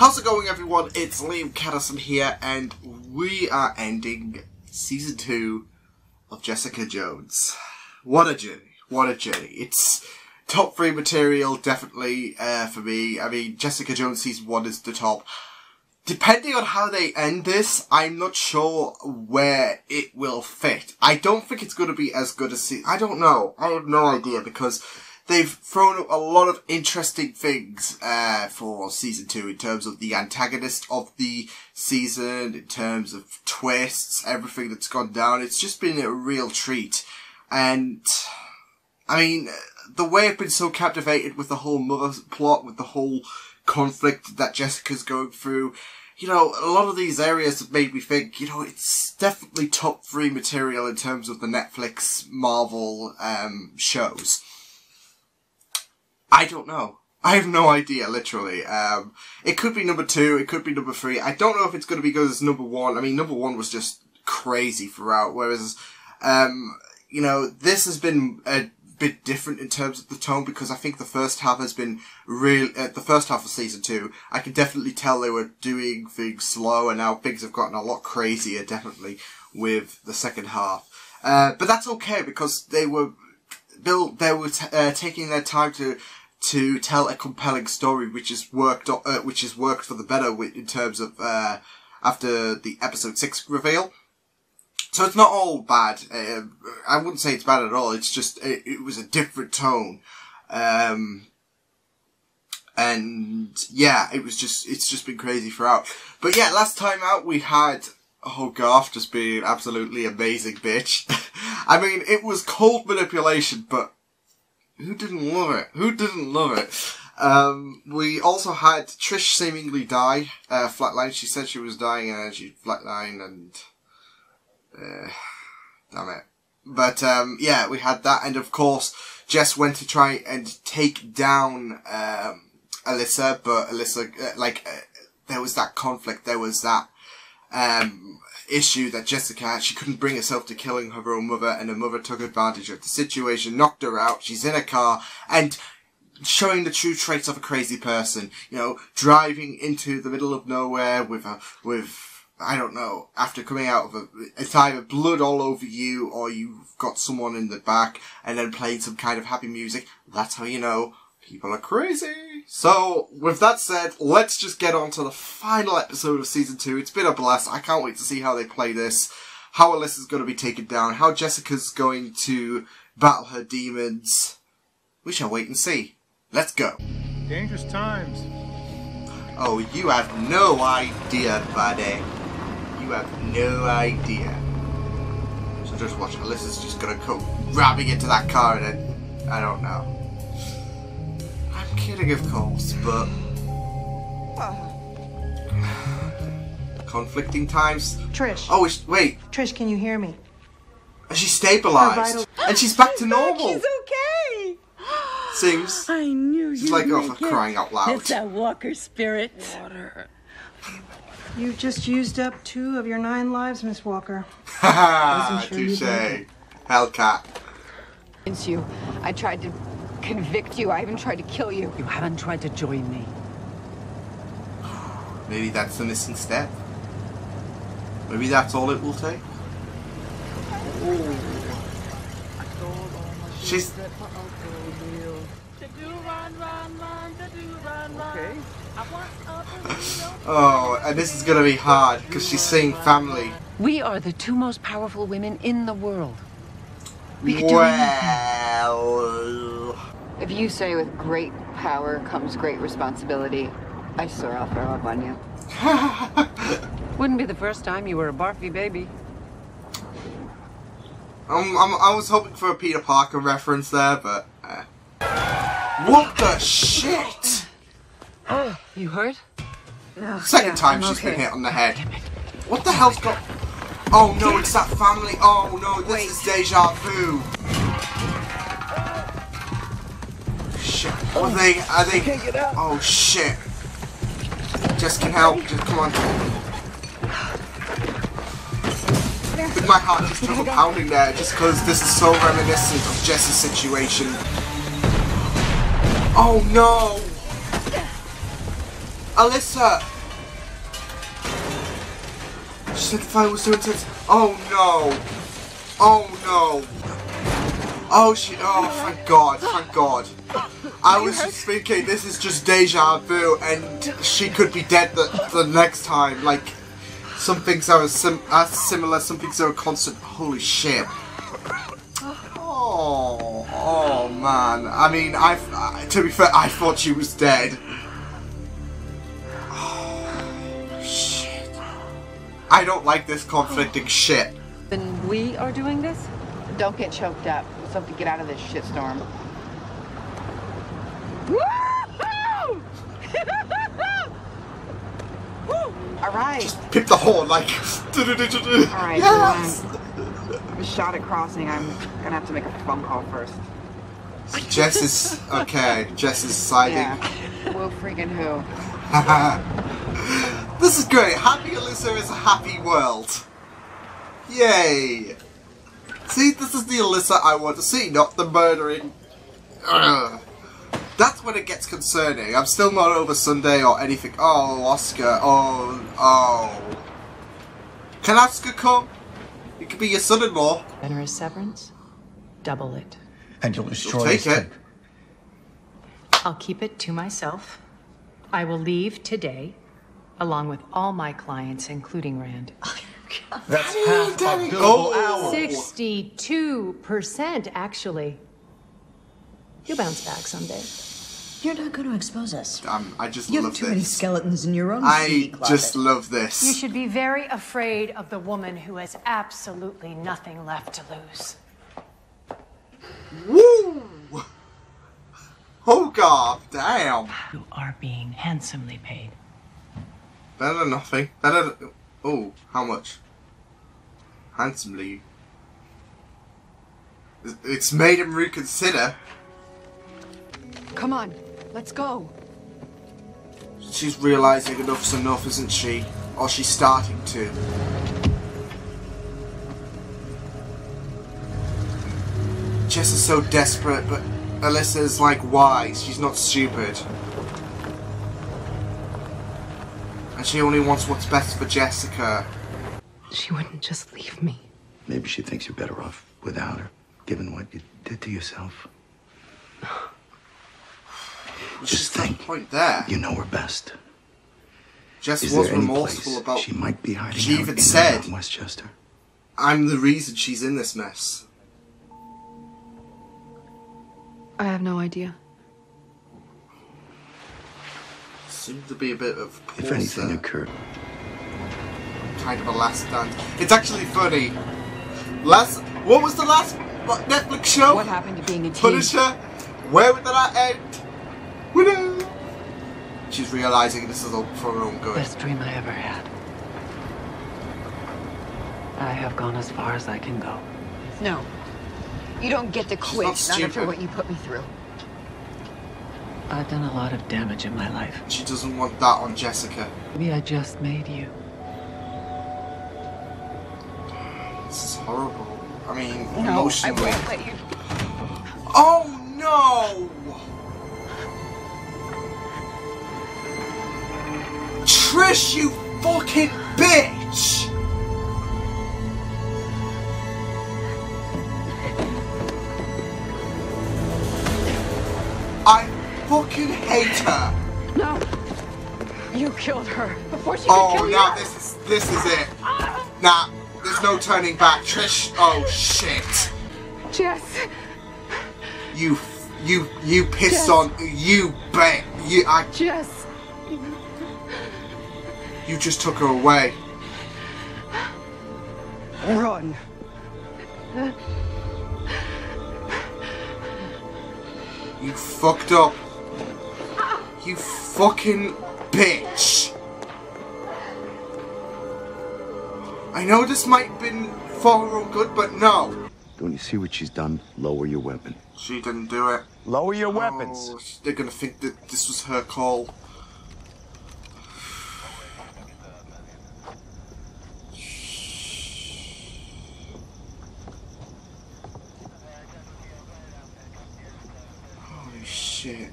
How's it going, everyone? It's Liam Catterson here, and we are ending Season 2 of Jessica Jones. What a journey. What a journey. It's top 3 material, definitely, for me. I mean, Jessica Jones Season 1 is the top. Depending on how they end this, I'm not sure where it will fit. I don't think it's going to be as good as I don't know. I have no idea, because they've thrown up a lot of interesting things for Season 2 in terms of the antagonist of the season, in terms of twists, everything that's gone down. It's just been a real treat. And, I mean, the way I've been so captivated with the whole mother plot, with the whole conflict that Jessica's going through, you know, a lot of these areas have made me think, you know, it's definitely top 3 material in terms of the Netflix Marvel shows. I don't know. I have no idea, literally. It could be number 2, it could be number 3. I don't know if it's going to be good as number 1. I mean, number 1 was just crazy throughout, whereas, you know, this has been a bit different in terms of the tone, because I think the first half has been the first half of Season 2, I can definitely tell they were doing things slow, and now things have gotten a lot crazier, definitely, with the second half. But that's okay, because they were taking their time to tell a compelling story, which has worked for the better in terms of after the episode 6 reveal. So it's not all bad. I wouldn't say it's bad at all. It's just it was a different tone, and yeah, it's just been crazy throughout. But yeah, last time out we had Garth just being absolutely amazing bitch. I mean, it was cold manipulation, but who didn't love it? Who didn't love it? We also had Trish seemingly die, flatline. She said she was dying and then she flatlined, and damn it. But yeah, we had that, and of course Jess went to try and take down Alyssa, but Alyssa, there was that conflict, there was that issue that Jessica had. She couldn't bring herself to killing her own mother, and her mother took advantage of the situation, knocked her out. She's in a car, and showing the true traits of a crazy person. You know, driving into the middle of nowhere with I don't know, after coming out of it's either blood all over you, or you've got someone in the back, and then playing some kind of happy music. That's how you know people are crazy. So, with that said, let's just get on to the final episode of Season 2. It's been a blast. I can't wait to see how they play this, how Alyssa's going to be taken down, how Jessica's going to battle her demons. We shall wait and see. Let's go. Dangerous times. Oh, you have no idea, buddy. You have no idea. So just watch. Alyssa's just going to come grabbing into that car, and then, I don't know. I'm kidding, of course, but conflicting times. Trish. Oh, wait. Trish, can you hear me? She's stabilized, and she's back to normal. She's okay. Seems. I knew she's you'd like, oh, make for it. crying out loud. It's that walker spirit. Water. You just used up 2 of your 9 lives, Miss Walker. Haha, touche. Hellcat. Against you. I tried to convict you. I even tried to kill you. You haven't tried to join me. Maybe that's the missing step. Maybe that's all it will take. She's... Okay. Oh, and this is gonna be hard, because she's saying family. We are the 2 most powerful women in the world. We could do Well... If you say with great power comes great responsibility, I swear I'll throw up on you. Wouldn't be the first time you were a barfy baby. I was hoping for a Peter Parker reference there, but... What the shit? Oh, you hurt? No, Second time she's been hit on the head. What the hell's got... Oh no, it's that family. Oh no, this is deja vu. Shit. Are they... Oh shit. Just can help. Just come on. With my heart just took a pounding there, just because this is so reminiscent of Jess's situation. Oh no! Alyssa! She said the fight was too intense. Oh no! Oh no! Oh shit! Oh, thank God! Thank God! I was just thinking this is just deja vu, and she could be dead the next time. Like some things are similar, some things are constant. Holy shit! Oh man! I mean, to be fair, I thought she was dead. I don't like this conflicting shit. Then we are doing this? Don't get choked up. Let's hope to get out of this shitstorm. All right. Just pick the horn, like. All right. Yes. A shot at crossing. I'm gonna have to make a phone call first. Jess is okay. Jess is siding. Yeah. Whoa, freaking who? This is great. Happy Alyssa is a happy world. Yay! See, this is the Alyssa I want to see, not the murdering. Ugh. That's when it gets concerning. I'm still not over Sunday or anything. Oh, Oscar. Oh. Can Oscar come? He could be your son-in-law. Generous severance, double it. And you'll destroy Take this it. tape. I'll keep it to myself. I will leave today, along with all my clients, including Rand. That's half a billable Oh. hour. 62%, actually. You'll bounce back someday. You're not going to expose us. I just You have love too many this. skeletons in your own I seedy closet. just love this. You should be very afraid of the woman who has absolutely nothing left to lose. Woo! Oh god, damn. You are being handsomely paid. Better than nothing. Better than... Oh, how much? Handsomely. It's made him reconsider. Come on, let's go. She's realising enough's enough, isn't she? Or she's starting to. Jess is so desperate, but Alyssa's like wise. She's not stupid. And she only wants what's best for Jessica. She wouldn't just leave me. Maybe she thinks you're better off without her, given what you did to yourself. Just think. Point there. You know her best. Jess Is was there any remorseful place about. she might be hiding She out even in said, Westchester? "I'm the reason she's in this mess." I have no idea. Seemed to be a bit of pause If anything there. occurred, Kind of a last stand. It's actually funny. What was the last Netflix show? What happened to being a teen? Punisher. Where did that end? Winner. She's realizing this is all for her own good. Best dream I ever had. I have gone as far as I can go. No. You don't get to quit, not not after stupid. what you put me through. I've done a lot of damage in my life. She doesn't want that on Jessica. Maybe I just made you. This is horrible. I mean, No, I emotionally. won't let you. Oh no! Trish, you fucking bitch! I fucking hate her. No! You killed her before she could Oh, kill you! now this is it. Nah, there's no turning back. Trish, oh shit. Jess! You pissed on, you bet. Jess! You just took her away. Run! You fucked up. You fucking bitch. I know this might have been for her own good, but no. don't you see what she's done? Lower your weapon. She didn't do it. Lower your weapons. Oh, they're gonna think that this was her call. Holy shit.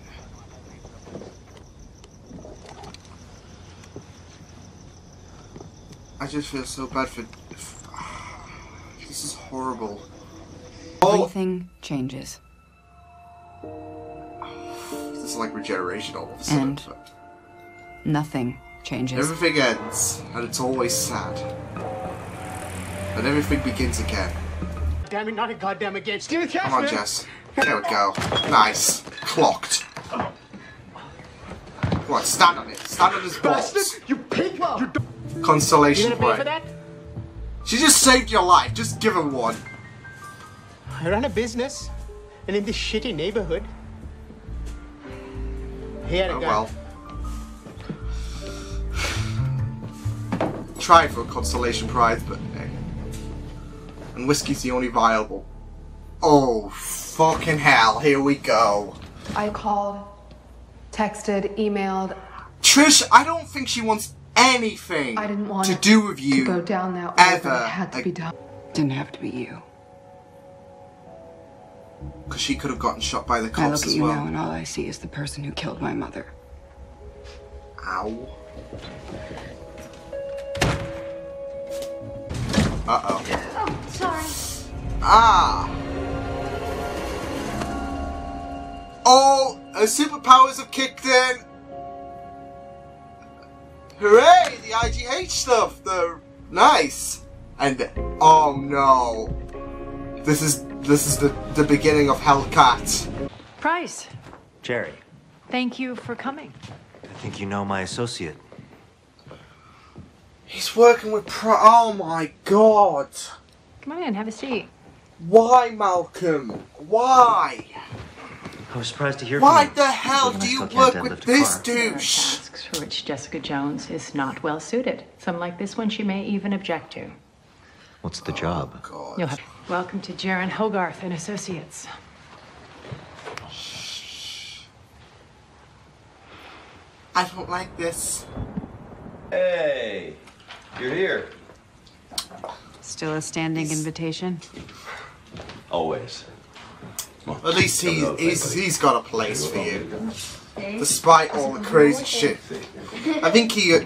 just feel so bad for... This is horrible. Everything changes. This is like regeneration all of a sudden. And nothing changes. Everything ends, and it's always sad. And everything begins again. Damn it, not a goddamn again. Steven Come on, Jess. There we go. Nice. Clocked. What? Stand on it. Stand on his balls. You pig! Consolation You gonna pay for point. that? She just saved your life. Just give her one. I run a business, and in this shitty neighborhood, he had a Oh gun. well. Tried for a consolation prize, but hey. And whiskey's the only viable. Oh, fucking hell. Here we go. I called, texted, emailed. Trish, I don't think she wants anything I didn't want to do with you to go down that way, ever. but it had to be done. Didn't have to be you. Because she could have gotten shot by the I cops look at as you well. now and all I see is the person who killed my mother. Ow. Uh-oh. Oh, sorry. Ah! Oh, her superpowers have kicked in! Hooray! The IGH stuff! They're nice! And, oh no. This is the beginning of Hellcat. Price, Jerry, thank you for coming. I think you know my associate. He's working with oh my god! Come on in, have a seat. Why, Malcolm? Why? I was surprised to hear Why from you. the hell Even do I you still can't work with deadlift a this car. There are douche? tasks for which Jessica Jones is not well suited. Some like this one she may even object to. What's the job? God. You'll have welcome to Jaron Hogarth and Associates. I don't like this. Hey, you're here. Still a standing invitation? Always. At least he's got a place for you, despite all the crazy shit. I think he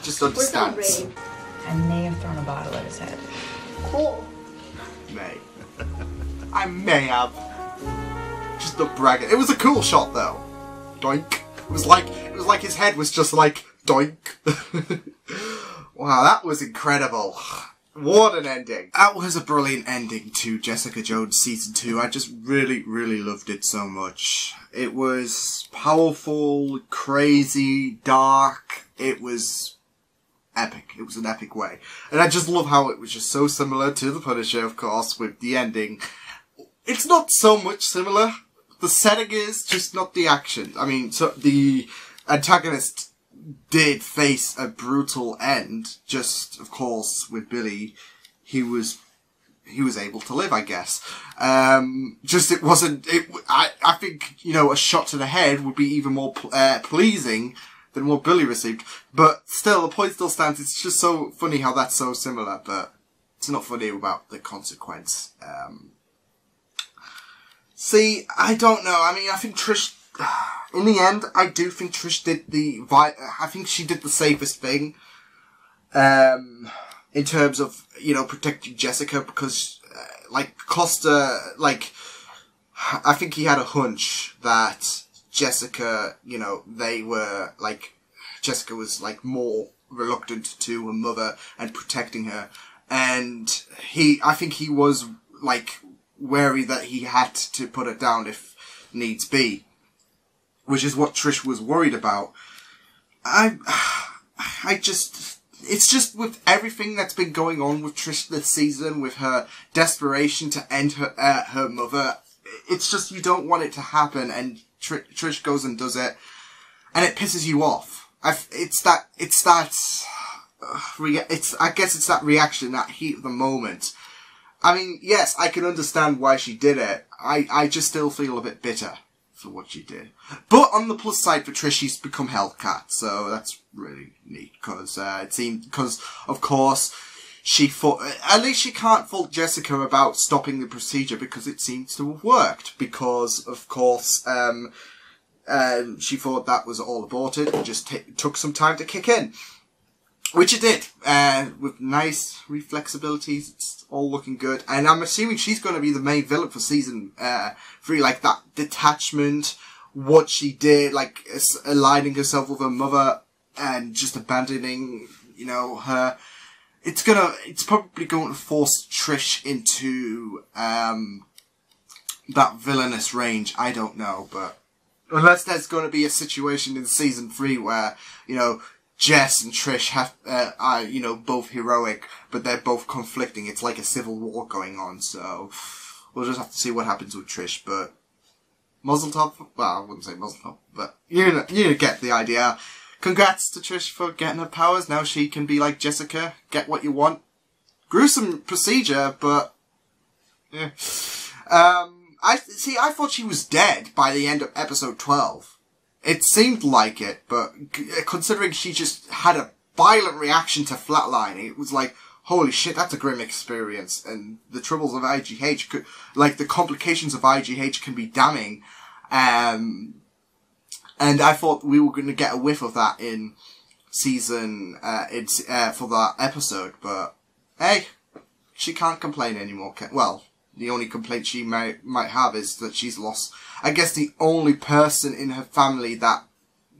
just understands. I may have thrown a bottle at his head. Cool. May. I may have. Just not bragging. It was a cool shot though. Doink. It was like his head was just like doink. Wow, that was incredible. What an ending. That was a brilliant ending to Jessica Jones Season 2. I just really, really loved it so much. It was powerful, crazy, dark. It was epic. It was an epic way. And I just love how it was just so similar to The Punisher, of course, with the ending. It's not so much similar. The setting is, just not the action. I mean, so the antagonist did face a brutal end. Just, of course, with Billy, he was able to live, I guess. Just it wasn't. I think, you know, a shot to the head would be even more pleasing than what Billy received. But still, the point still stands. It's just so funny how that's so similar, but it's not funny about the consequence. See, I don't know. I mean, I think Trish. In the end, I do think Trish did I think she did the safest thing. In terms of, you know, protecting Jessica, because, like, Costa, like, I think he had a hunch that Jessica, you know, Jessica was, like, more reluctant to her mother and protecting her. And I think he was, like, wary that he had to put her down if needs be. Which is what Trish was worried about. It's just with everything that's been going on with Trish this season, with her desperation to end her mother, it's just you don't want it to happen, and Trish goes and does it, and it pisses you off. I guess it's that reaction, that heat of the moment. I mean, yes, I can understand why she did it. I just still feel a bit bitter for what she did. But on the plus side for Trish, she's become Hellcat, so that's really neat, because of course, at least she can't fault Jessica about stopping the procedure, because it seems to have worked, because, of course, she thought that was all aborted, and just took some time to kick in. Which it did, with nice reflexibilities. It's all looking good. And I'm assuming she's going to be the main villain for season 3. Like, that detachment, what she did, like, aligning herself with her mother and just abandoning, you know, her. It's probably going to force Trish into, that villainous range. I don't know, but unless there's going to be a situation in season 3 where, you know, Jess and Trish are, you know, both heroic, but they're both conflicting. It's like a civil war going on, so we'll just have to see what happens with Trish, but Mazel tov. Well, I wouldn't say Mazel tov, but you get the idea. Congrats to Trish for getting her powers. Now she can be like Jessica, get what you want. Gruesome procedure, but yeah. I thought she was dead by the end of episode 12. It seemed like it, but considering she just had a violent reaction to flatlining, it was like, holy shit, that's a grim experience. And the troubles of IGH, like the complications of IGH can be damning. And I thought we were going to get a whiff of that in season, for that episode, but hey, she can't complain anymore. Well, the only complaint she might have is that she's lost, I guess, the only person in her family that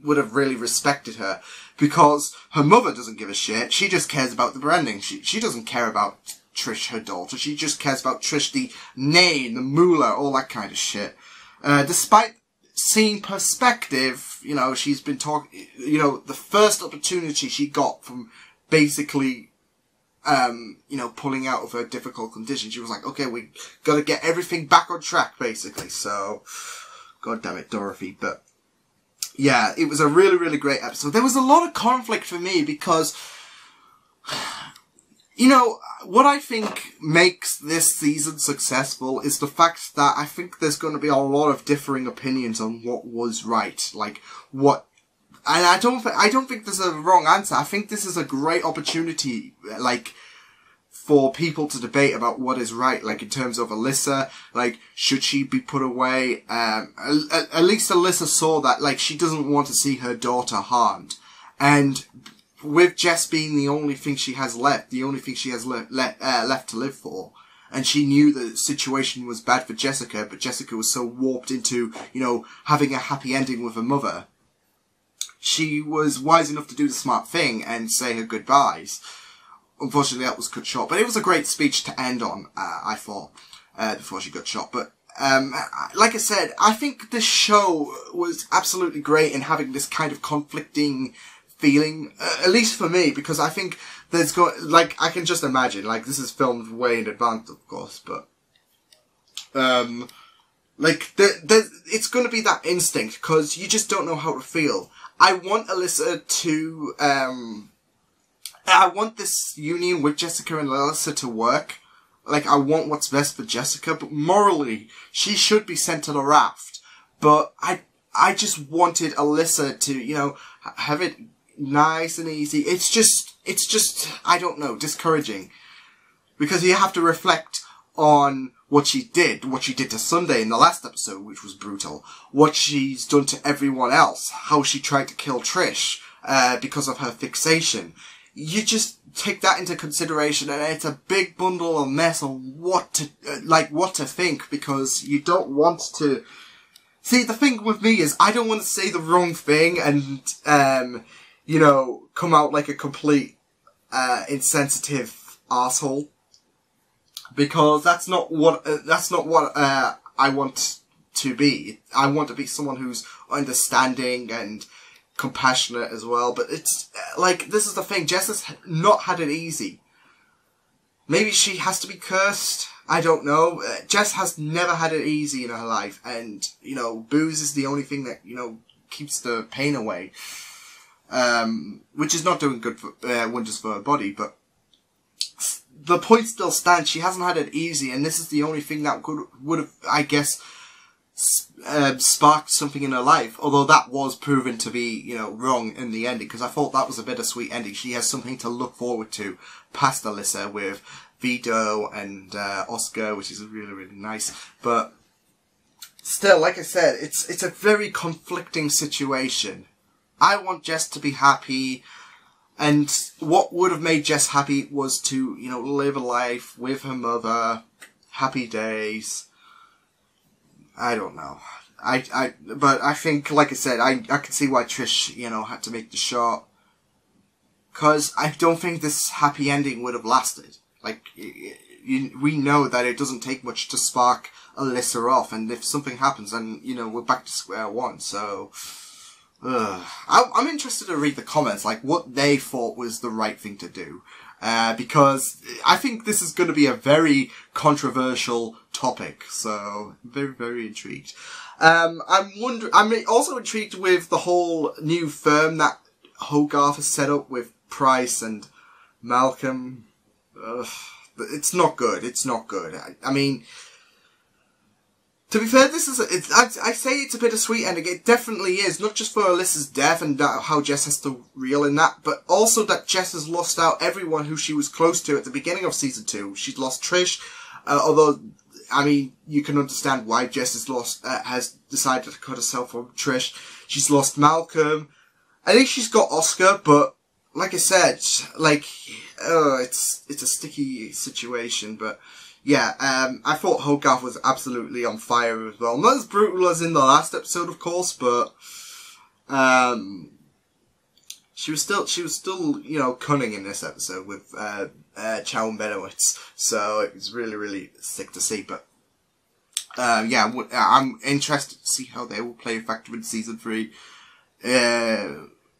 would have really respected her, because her mother doesn't give a shit. She just cares about the branding. She doesn't care about Trish, her daughter. She just cares about Trish, the name, the moolah, all that kind of shit. Despite seeing perspective, you know, she's been talking, you know, the first opportunity she got from basically, you know, pulling out of her difficult condition, she was like, okay, we gotta get everything back on track, basically. So, god damn it, Dorothy. But yeah, it was a really, really great episode. There was a lot of conflict for me because, you know, what I think makes this season successful is the fact that I think there's going to be a lot of differing opinions on what was right. Like, what... And I don't think there's a wrong answer. I think this is a great opportunity, like, for people to debate about what is right. Like, in terms of Alyssa, like, should she be put away? At least Alyssa saw that, like, she doesn't want to see her daughter harmed. And with Jess being the only thing she has left, the only thing she has left to live for, and she knew the situation was bad for Jessica, but Jessica was so warped into, you know, having a happy ending with her mother, she was wise enough to do the smart thing and say her goodbyes. Unfortunately, that was cut short. But it was a great speech to end on, I thought, before she got shot. But, like I said, I think this show was absolutely great in having this kind of conflicting feeling, at least for me, because I think there's like, I can just imagine, like, this is filmed way in advance, of course, but, like, it's gonna be that instinct, because you just don't know how to feel. I want Alyssa to, I want this union with Jessica and Alyssa to work. Like, I want what's best for Jessica, but morally, she should be sent to the raft. But I just wanted Alyssa to, you know, have it nice and easy. It's just, I don't know, discouraging. Because you have to reflect on what she did to Sunday in the last episode, which was brutal. What she's done to everyone else. How she tried to kill Trish, because of her fixation. You just take that into consideration, and it's a big bundle of mess on what to think, because you don't want to... See, the thing with me is, I don't want to say the wrong thing and, you know, come out like a complete, insensitive arsehole. Because that's not what I want to be. I want to be someone who's understanding and compassionate as well. But it's, like, this is the thing. Jess has not had it easy. Maybe she has to be cursed. I don't know. Jess has never had it easy in her life. And, you know, booze is the only thing that, you know, keeps the pain away. Which is not doing good for, wonders for her body, but the point still stands. She hasn't had it easy, and this is the only thing that would have, I guess, sparked something in her life. Although that was proven to be, you know, wrong in the ending, because I thought that was a bittersweet ending. She has something to look forward to past Alyssa with Vito and Oscar, which is really, really nice. But still, like I said, it's a very conflicting situation. I want Jess to be happy. And what would have made Jess happy was to, you know, live a life with her mother, happy days. I don't know. But I think, like I said, I can see why Trish, you know, had to make the shot. Because I don't think this happy ending would have lasted. Like, we know that it doesn't take much to spark Alyssa off, and if something happens, then, you know, we're back to square one, so... I'm interested to read the comments, like, what they thought was the right thing to do. Because I think this is going to be a very controversial topic, so very, very intrigued. I'm also intrigued with the whole new firm that Hogarth has set up with Price and Malcolm. It's not good. It's not good. I mean, to be fair, this is I say it's a bittersweet ending. It definitely is, not just for Alyssa's death and how Jess has to reel in that, but also that Jess has lost out everyone who she was close to at the beginning of season 2. She's lost Trish, although, I mean, you can understand why Jess has decided to cut herself from Trish. She's lost Malcolm. I think she's got Oscar, but like I said, like, it's a sticky situation, but yeah, I thought Hogarth was absolutely on fire as well. Not as brutal as in the last episode, of course, but she was still, you know, cunning in this episode with Chow and Benowitz, so it was really, really sick to see. But yeah, I'm interested to see how they will play a factor in season 3.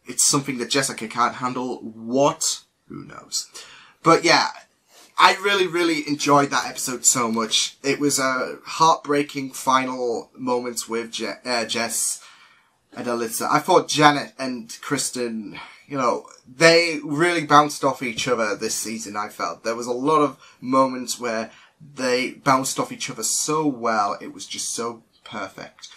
It's something that Jessica can't handle. What? Who knows? But yeah, I really, really enjoyed that episode so much. It was a heartbreaking final moments with Jess and Alyssa. I thought Janet and Kristen, you know, they really bounced off each other this season, I felt. There was a lot of moments where they bounced off each other so well. It was just so perfect.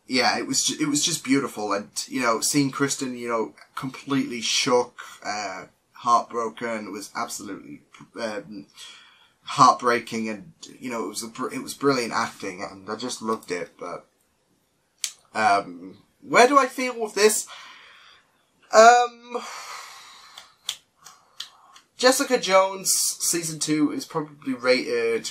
Yeah, it was just beautiful, and, you know, seeing Kristen, you know, completely shook, heartbroken, was absolutely heartbreaking, and, you know, it was brilliant acting, and I just loved it. But where do I feel with this? Jessica Jones season 2 is probably rated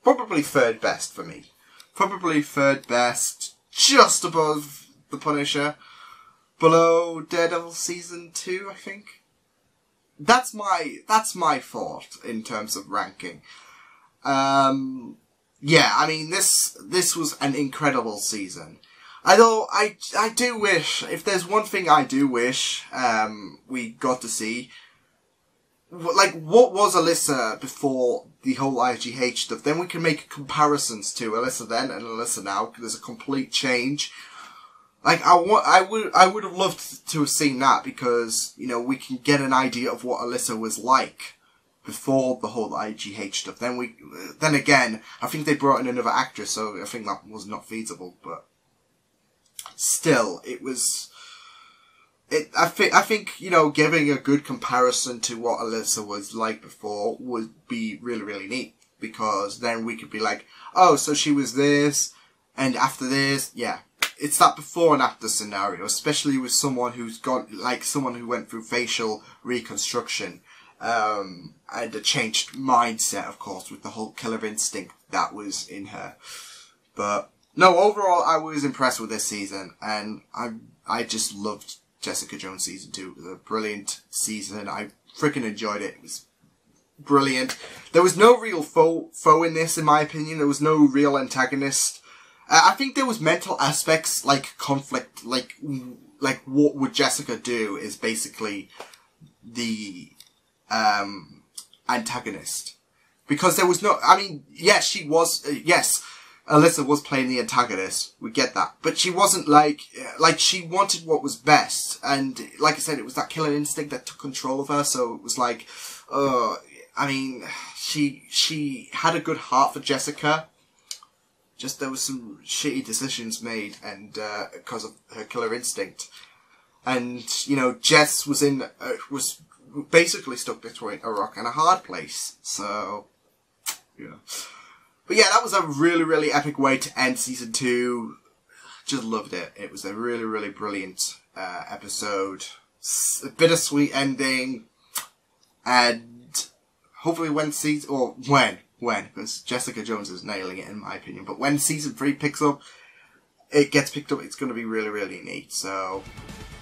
third best for me. Probably third best, just above The Punisher, below Daredevil season 2, I think. That's my thought in terms of ranking. Yeah, I mean, this was an incredible season. Although I do wish, if there's one thing I do wish we got to see, like, what was Alyssa before the whole IGH stuff? Then we can make comparisons to Alyssa then and Alyssa now, because there's a complete change. Like, I would have loved to have seen that, because, you know, we can get an idea of what Alyssa was like before the whole IGH stuff. Then again, I think they brought in another actress, so I think that was not feasible, but still, it was... I think, you know, giving a good comparison to what Alyssa was like before would be really, really neat. Because then we could be like, oh, so she was this, and after this, yeah. It's that before and after scenario, especially with someone who's got, like, someone who went through facial reconstruction, and a changed mindset, of course, with the whole killer instinct that was in her. But, no, overall, I was impressed with this season, and I just loved Jessica Jones season 2. It was a brilliant season. I freaking enjoyed it. It was brilliant. There was no real foe in this, in my opinion. There was no real antagonist. I think there was mental aspects, like conflict, like what would Jessica do is basically the antagonist. Because there was no, I mean, yes, she was, yes, Alyssa was playing the antagonist, we get that. But she wasn't like she wanted what was best. And like I said, it was that killer instinct that took control of her, so it was like, I mean, she had a good heart for Jessica. Just there was some shitty decisions made, and because of her killer instinct, and you know, Jess was was basically stuck between a rock and a hard place. So, yeah. But yeah, that was a really, really epic way to end season 2. Just loved it. It was a really, really brilliant episode, bittersweet ending, and hopefully when because Jessica Jones is nailing it in my opinion, but when season 3 picks up, it gets picked up, it's going to be really, really neat, so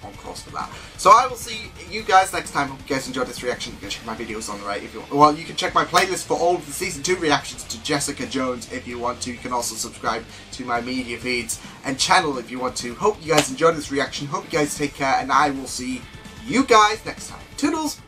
on course for that. So I will see you guys next time. Hope you guys enjoyed this reaction. You can check my videos on the right if you want. Well, you can check my playlist for all of the season 2 reactions to Jessica Jones if you want to. You can also subscribe to my media feeds and channel if you want to. Hope you guys enjoyed this reaction. Hope you guys take care, and I will see you guys next time. Toodles!